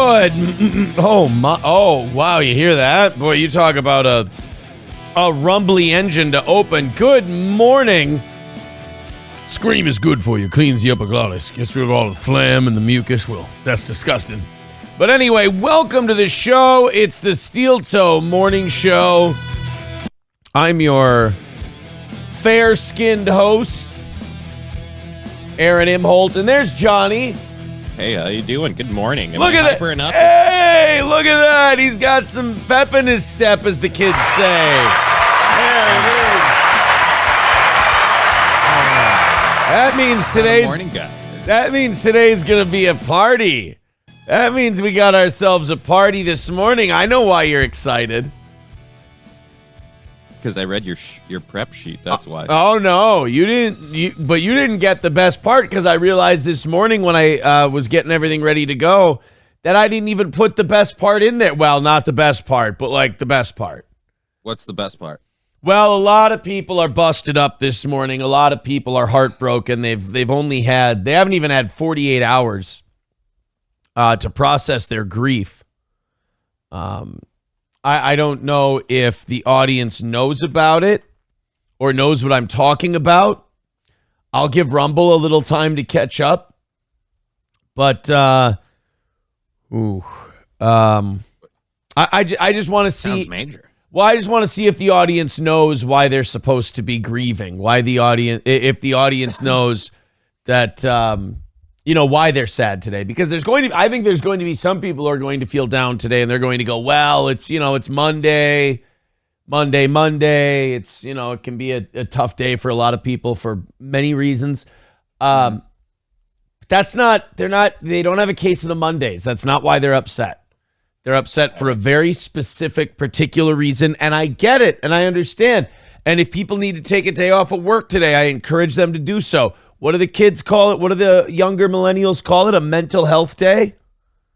Good. Oh, wow. You hear that? Boy, you talk about a rumbly engine to open. Good morning. Scream is good for you. Cleans the upper glottis. Gets rid of all the phlegm and the mucus. Well, that's disgusting. But anyway, welcome to the show. It's the Steel Toe Morning Show. I'm your fair-skinned host, Aaron Imholt, and there's Johnny. Hey, how you doing? Good morning. Look at that. Hey, look at that. He's got some pep in his step, as the kids say. There it is. That means today's going to be a party. That means we got ourselves a party this morning. I know why you're excited. Because I read your prep sheet. That's why. Oh no, you didn't. But you didn't get the best part, because I realized this morning when I was getting everything ready to go that I didn't even put the best part in there. Well, not the best part, but like the best part. What's the best part? Well, a lot of people are busted up this morning. A lot of people are heartbroken. They haven't even had 48 hours to process their grief. I don't know if the audience knows about it or knows what I'm talking about. I'll give Rumble a little time to catch up. But I just want to see. Sounds major. Well, I just want to see if the audience knows why they're supposed to be grieving. If the audience knows that why they're sad today, because I think there's going to be some people who are going to feel down today, and they're going to go, well, it's Monday. It's, it can be a tough day for a lot of people for many reasons. They don't have a case of the Mondays. That's not why they're upset. They're upset for a very specific, particular reason, and I get it, and I understand. And if people need to take a day off of work today, I encourage them to do so. What do the kids call it? What do the younger millennials call it? A mental health day?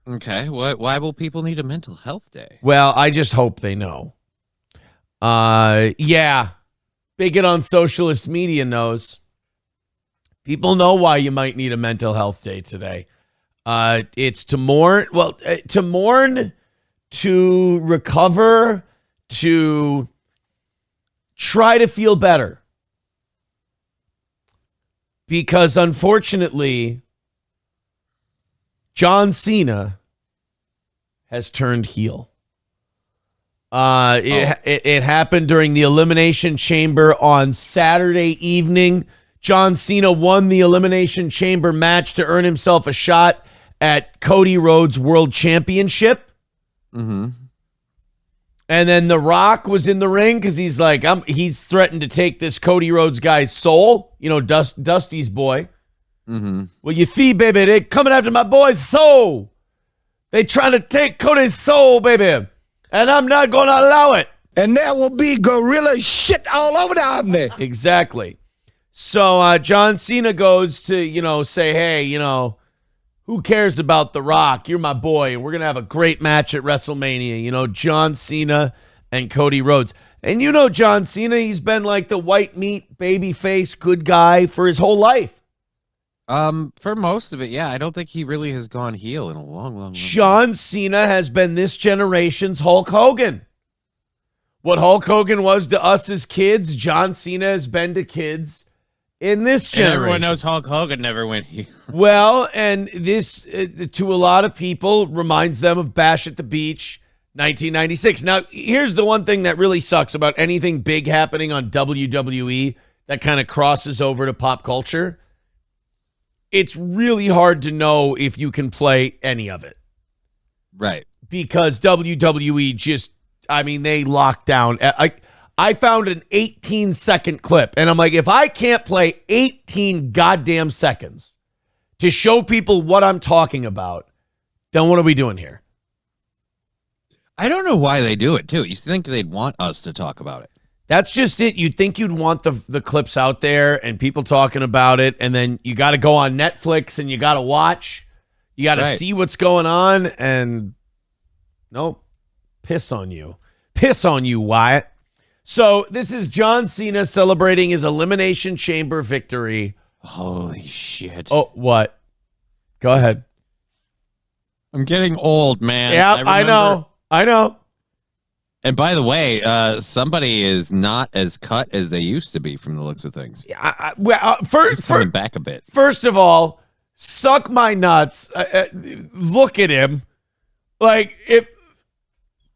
Okay. Why will people need a mental health day? Well, I just hope they know. Yeah. Bigot on socialist media knows. People know why you might need a mental health day today. It's to mourn. Well, to mourn, to recover, to try to feel better. Because unfortunately, John Cena has turned heel. It happened during the Elimination Chamber on Saturday evening. John Cena won the Elimination Chamber match to earn himself a shot at Cody Rhodes' World Championship. Mm-hmm. And then The Rock was in the ring because he's threatened to take this Cody Rhodes guy's soul. Dusty's boy. Mm-hmm. Well, you see, baby, they coming after my boy's soul. They trying to take Cody's soul, baby. And I'm not going to allow it. And there will be gorilla shit all over down there. Exactly. So John Cena goes to, say, hey, who cares about The Rock? You're my boy. And we're going to have a great match at WrestleMania. John Cena and Cody Rhodes. And John Cena, he's been like the white meat, baby face, good guy for his whole life. For most of it, yeah. I don't think he really has gone heel in a long John Cena has been this generation's Hulk Hogan. What Hulk Hogan was to us as kids, John Cena has been to kids in this generation. And everyone knows Hulk Hogan never went heel. Well, and this, to a lot of people, reminds them of Bash at the Beach, 1996. Now, here's the one thing that really sucks about anything big happening on WWE that kind of crosses over to pop culture. It's really hard to know if you can play any of it. Right. Because WWE they locked down. I found an 18-second clip, and I'm like, if I can't play 18 goddamn seconds to show people what I'm talking about, then what are we doing here? I don't know why they do it, too. You think they'd want us to talk about it. That's just it. You'd think you'd want the clips out there and people talking about it, and then you got to go on Netflix and you got to watch. You got to see what's going on, and nope, piss on you. Piss on you, Wyatt. So this is John Cena celebrating his Elimination Chamber victory. Holy shit. Oh, what? Go ahead. I'm getting old, man. Yeah, I know. And by the way, somebody is not as cut as they used to be from the looks of things. He's coming back a bit. First of all, suck my nuts. Look at him. Like,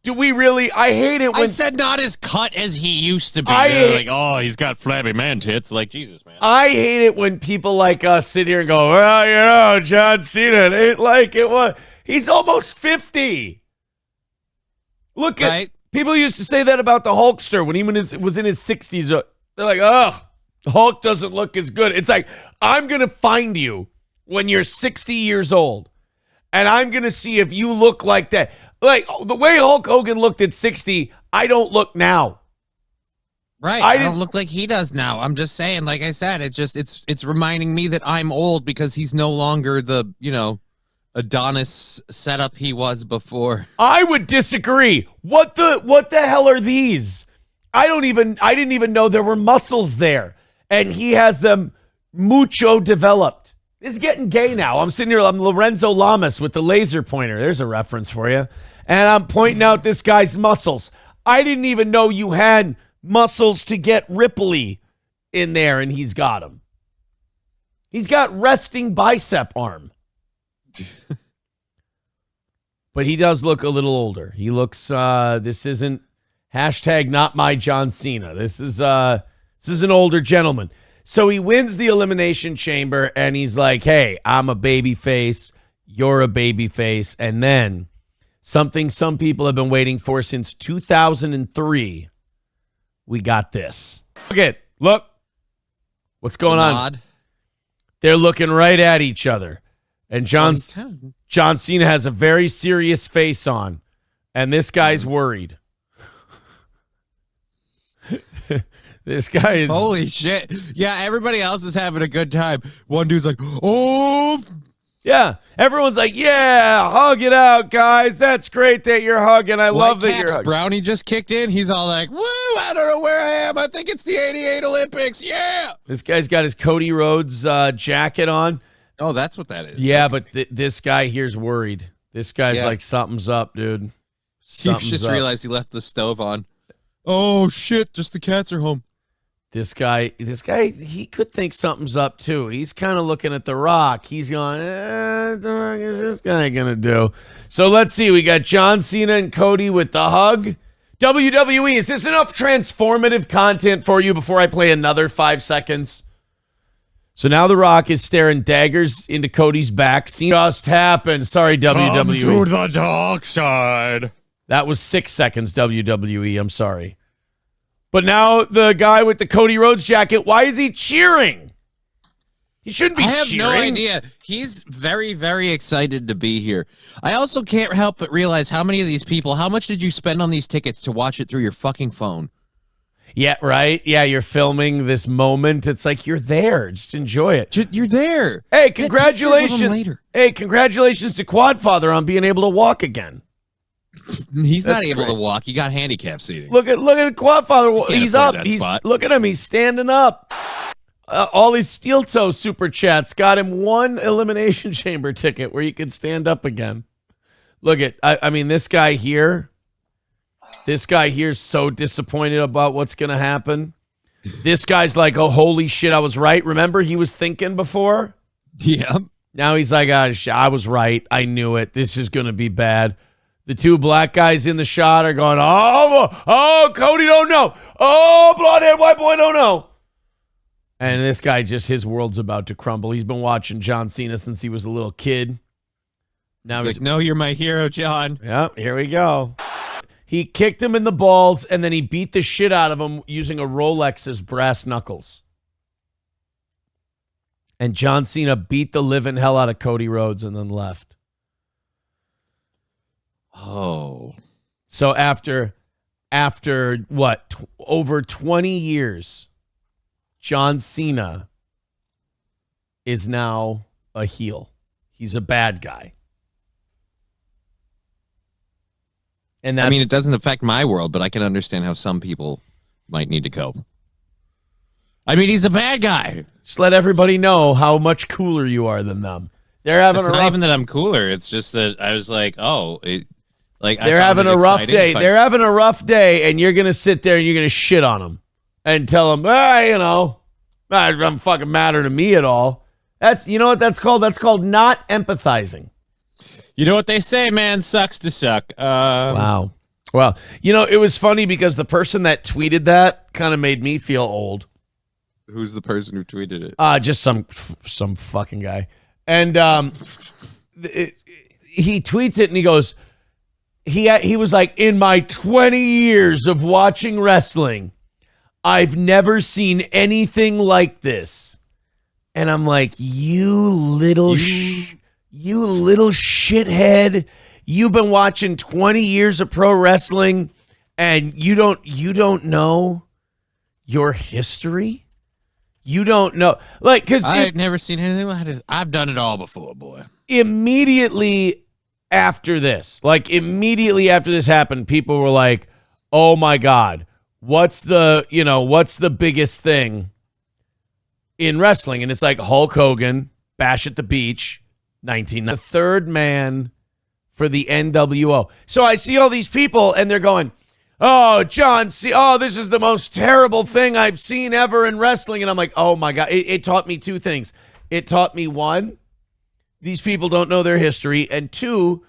do we really? I hate it when I said not as cut as he used to be. Like, oh, he's got flabby man tits. Like, Jesus, man. I hate it when people like us sit here and go, well, you know, John Cena, it ain't like it was. He's almost 50. Look at Right? people used to say that about the Hulkster when he was in his 60s. They're like, oh, the Hulk doesn't look as good. It's like, I'm going to find you when you're 60 years old, and I'm going to see if you look like that. Like, the way Hulk Hogan looked at 60, I don't look now. Right. I don't look like he does now. I'm just saying, like I said, it's reminding me that I'm old because he's no longer the, Adonis setup he was before. I would disagree. What the hell are these? I didn't even know there were muscles there. And he has them mucho developed. It's getting gay now. I'm sitting here, I'm Lorenzo Lamas with the laser pointer. There's a reference for you. And I'm pointing out this guy's muscles. I didn't even know you had muscles to get Ripley in there, and he's got them. He's got resting bicep arm. But he does look a little older. He looks, this isn't hashtag not my John Cena. This is an older gentleman. So he wins the Elimination Chamber, and he's like, hey, I'm a baby face. You're a baby face. And then something some people have been waiting for since 2003. We got this. Look. What's going on? They're looking right at each other. And John Cena has a very serious face on. And this guy's worried. This guy is... Holy shit. Yeah, everybody else is having a good time. One dude's like, oh... Yeah, everyone's like, yeah, hug it out, guys. That's great that you're hugging. I love that you're hugging. Brownie just kicked in. He's all like, woo, I don't know where I am. I think it's the 88 Olympics. Yeah. This guy's got his Cody Rhodes jacket on. Oh, that's what that is. Yeah, okay. But this guy here's worried. This guy's like, something's up, dude. He just realized he left the stove on. Oh, shit, just the cats are home. This guy, he could think something's up too. He's kind of looking at The Rock. He's going, what the fuck is this guy gonna do? So let's see. We got John Cena and Cody with the hug. WWE, is this enough transformative content for you before I play another 5 seconds? So now The Rock is staring daggers into Cody's back. Cena just happened. Sorry, WWE. Come to the dark side. That was 6 seconds, WWE. I'm sorry. But now the guy with the Cody Rhodes jacket, why is he cheering? He shouldn't be cheering. I have no idea. He's very, very excited to be here. I also can't help but realize how many of these people, how much did you spend on these tickets to watch it through your fucking phone? Yeah, right? Yeah, you're filming this moment. It's like you're there. Just enjoy it. You're there. Hey, congratulations. Hey, congratulations to Quadfather on being able to walk again. He's not able to walk. He got handicap seating. Look at Quadfather. He's up. Look at him. He's standing up. All his steel toe super chats got him one Elimination Chamber ticket where he could stand up again. Look at, I mean, this guy here. This guy here's so disappointed about what's going to happen. This guy's like, oh, holy shit, I was right. Remember, he was thinking before? Yeah. Now he's like, I was right. I knew it. This is going to be bad. The two black guys in the shot are going, oh, Cody don't know. Oh, blonde-haired white boy don't know. And this guy his world's about to crumble. He's been watching John Cena since he was a little kid. Now he's like, no, you're my hero, John. Yep, here we go. He kicked him in the balls, and then he beat the shit out of him using a Rolex's brass knuckles. And John Cena beat the living hell out of Cody Rhodes and then left. Oh. So after what, over 20 years, John Cena is now a heel. He's a bad guy. And I mean, it doesn't affect my world, but I can understand how some people might need to cope. I mean, he's a bad guy. Just let everybody know how much cooler you are than them. They're having it's a not rough. Even that I'm cooler. It's just that I was like, They're having a rough day. They're having a rough day, and you're gonna sit there and you're gonna shit on them and tell them, I'm fucking matter to me at all. That's what that's called. That's called not empathizing. You know what they say, man? Sucks to suck. Wow. Well, it was funny because the person that tweeted that kind of made me feel old. Who's the person who tweeted it? Just some fucking guy. And he tweets it and he goes, he was like, in my 20 years of watching wrestling, I've never seen anything like this. And I'm like, you little shithead. You've been watching 20 years of pro wrestling and you don't know your history? You don't know. Like, because I've never seen anything like this. I've done it all before, boy. Immediately after this happened, people were like, oh my God, what's the biggest thing in wrestling? And it's like Hulk Hogan, Bash at the Beach, the third man for the NWO. So I see all these people and they're going, oh, John C. Oh, this is the most terrible thing I've seen ever in wrestling. And I'm like, oh my God. It taught me two things. It taught me, one, these people don't know their history. And two,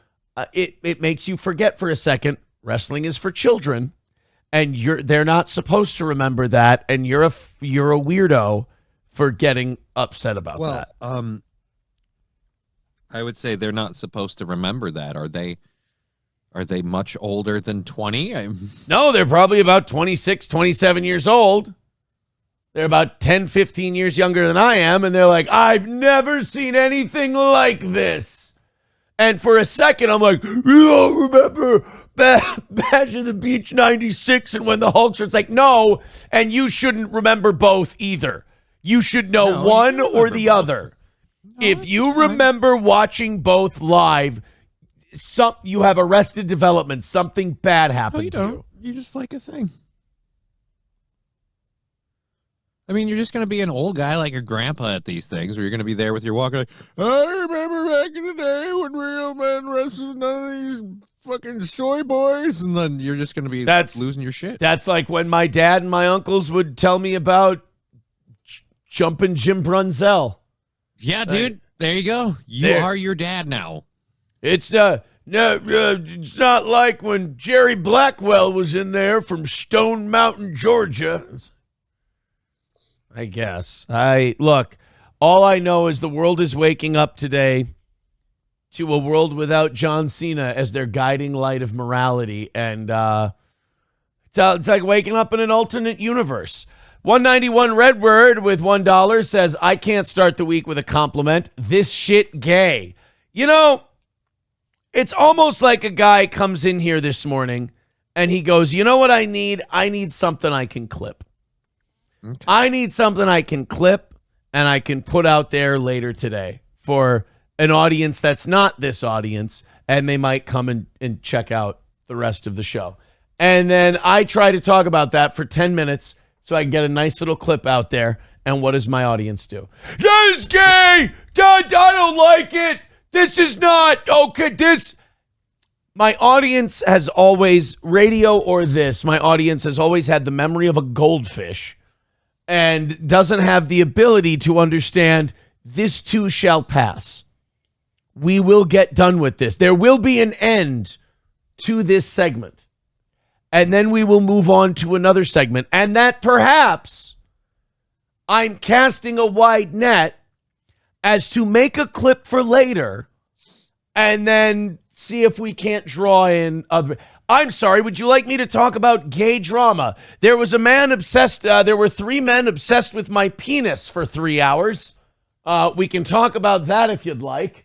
it makes you forget for a second, wrestling is for children. And they're not supposed to remember that. And you're a weirdo for getting upset about that. I would say they're not supposed to remember that. Are they much older than 20? No, they're probably about 26, 27 years old. They're about 10, 15 years younger than I am. And they're like, I've never seen anything like this. And for a second, I'm like, you don't remember Bash of the Beach 96 and when the Hulks were, it's like, no. And you shouldn't remember both either. You should know one or the other. No, if you remember watching both live, you have arrested development. Something bad happened to you. You just like a thing. I mean, you're just going to be an old guy like your grandpa at these things, where you're going to be there with your walker like, I remember back in the day when real men wrestled none of these fucking soy boys, and then you're just going to be losing your shit. That's like when my dad and my uncles would tell me about jumping Jim Brunzell. Yeah, dude. There you go. You are your dad now. It's it's not like when Jerry Blackwell was in there from Stone Mountain, Georgia. I guess. Look, all I know is the world is waking up today to a world without John Cena as their guiding light of morality. And it's like waking up in an alternate universe. 191 Redword with $1 says, I can't start the week with a compliment. This shit gay. It's almost like a guy comes in here this morning and he goes, you know what I need? I need something I can clip. Okay. I need something I can clip and I can put out there later today for an audience that's not this audience, and they might come and check out the rest of the show. And then I try to talk about that for 10 minutes so I can get a nice little clip out there. And what does my audience do? That is gay! God, I don't like it! This is not okay. My audience has always, radio or this, my audience has always had the memory of a goldfish and doesn't have the ability to understand this too shall pass. We will get done with this. There will be an end to this segment. And then we will move on to another segment. And that perhaps I'm casting a wide net as to make a clip for later and then see if we can't draw in other. I'm sorry, would you like me to talk about gay drama? There was a man obsessed. There were 3 men obsessed with my penis for 3 hours. We can talk about that if you'd like.